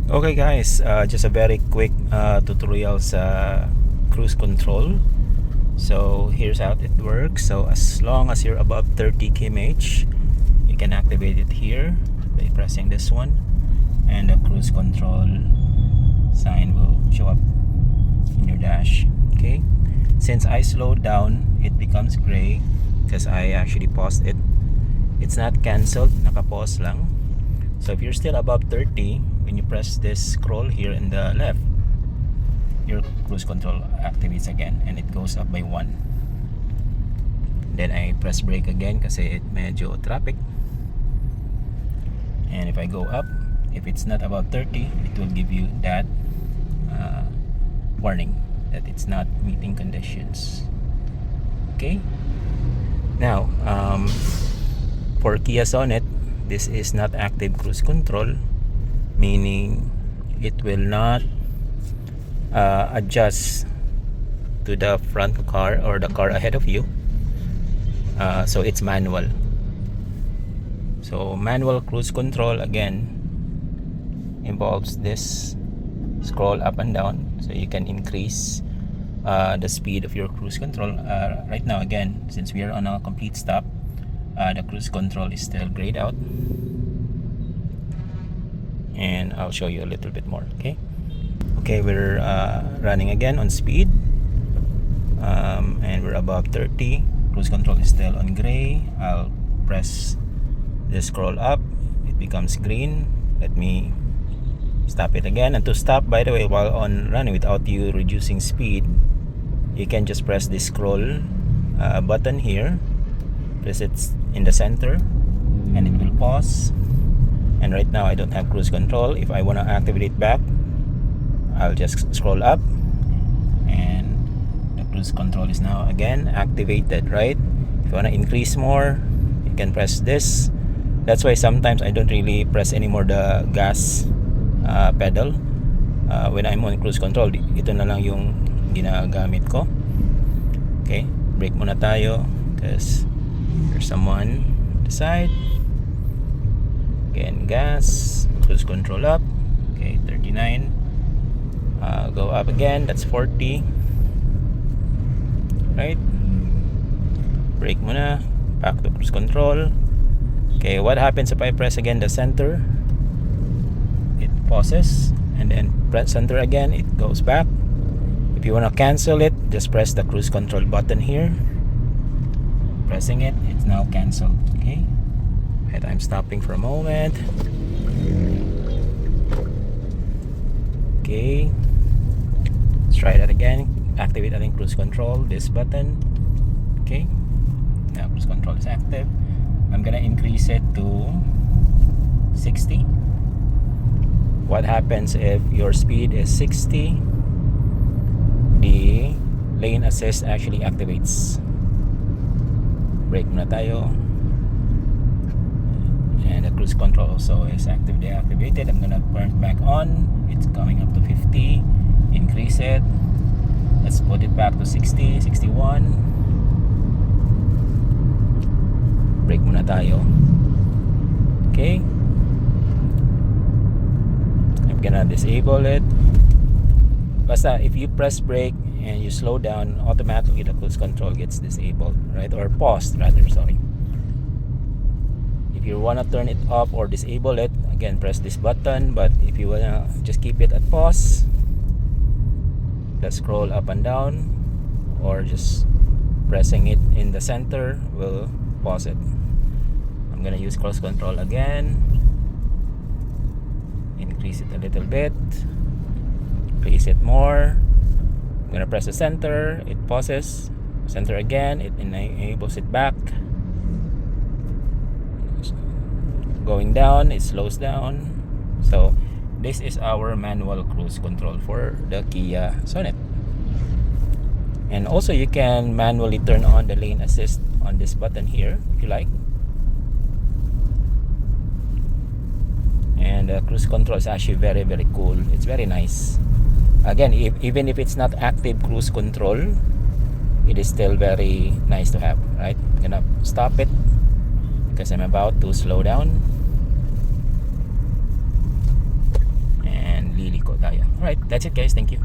Okay guys, just a very quick tutorial sa cruise control. So here's how it works. So as long as you're above 30 km/h, you can activate it here by pressing this one, and the cruise control sign will show up in your dash. Okay, since I slowed down, it becomes gray because I actually paused it. It's not cancelled, naka-pause lang. So if you're still above 30, when you press this scroll here in the left, your cruise control activates again and it goes up by 1. Then I press brake again kasi it medyo traffic. And if I go up, if it's not above 30, it will give you that warning that it's not meeting conditions. Okay. Now, for Kia Sonet, this is not active cruise control, meaning it will not adjust to the front car or the car ahead of you. So it's manual. So manual cruise control again involves this scroll up and down, so you can increase the speed of your cruise control. Right now, again, since we are on a complete stop, the cruise control is still grayed out, and I'll show you a little bit more. Okay, we're running again on speed, and we're above 30. Cruise control is still on gray. I'll press the scroll up, it becomes green. Let me stop it again. And to stop, by the way, while on running without you reducing speed, you can just press the scroll button here, press it in the center, and it will pause. And right now I don't have cruise control. If I want to activate it back, I'll just scroll up and the cruise control is now again activated, right? If you want to increase more, you can press this. That's why sometimes I don't really press anymore the gas pedal when I'm on cruise control. Ito na lang yung ginagamit ko. Okay, brake muna tayo because there's someone on the side. Again, gas, cruise control up. Okay, 39. Go up again, that's 40. Right, brake muna, back to cruise control. Okay, what happens if I press again the center? It pauses, and then press center again, it goes back. If you want to cancel it, just press the cruise control button here. Pressing it, it's now canceled. Okay, and I'm stopping for a moment. Okay, let's try that again. Activate cruise control, this button. Okay, now cruise control is active. I'm gonna increase it to 60. What happens if your speed is 60? The lane assist actually activates. Brake muna tayo. And the cruise control also is deactivated. I'm gonna turn it back on. It's coming up to 50. Increase it. Let's put it back to 60, 61. Brake muna tayo. Okay, I'm gonna disable it. Basta if you press brake and you slow down, automatically the cruise control gets disabled, right? Or paused rather, sorry. If you wanna turn it off or disable it, again press this button. But if you wanna just keep it at pause, the scroll up and down or just pressing it in the center will pause it. I'm gonna use cruise control again. Increase it a little bit. Increase it more. I'm gonna press the center. It pauses. Center again. It enables it back. Going down, it slows down. So this is our manual cruise control for the Kia Sonet. And also you can manually turn on the lane assist on this button here if you like. And the cruise control is actually very, very cool. It's very nice. Again, even if it's not active cruise control, it is still very nice to have, right? I'm gonna stop it because I'm about to slow down. And tayo. Alright, that's it guys. Thank you.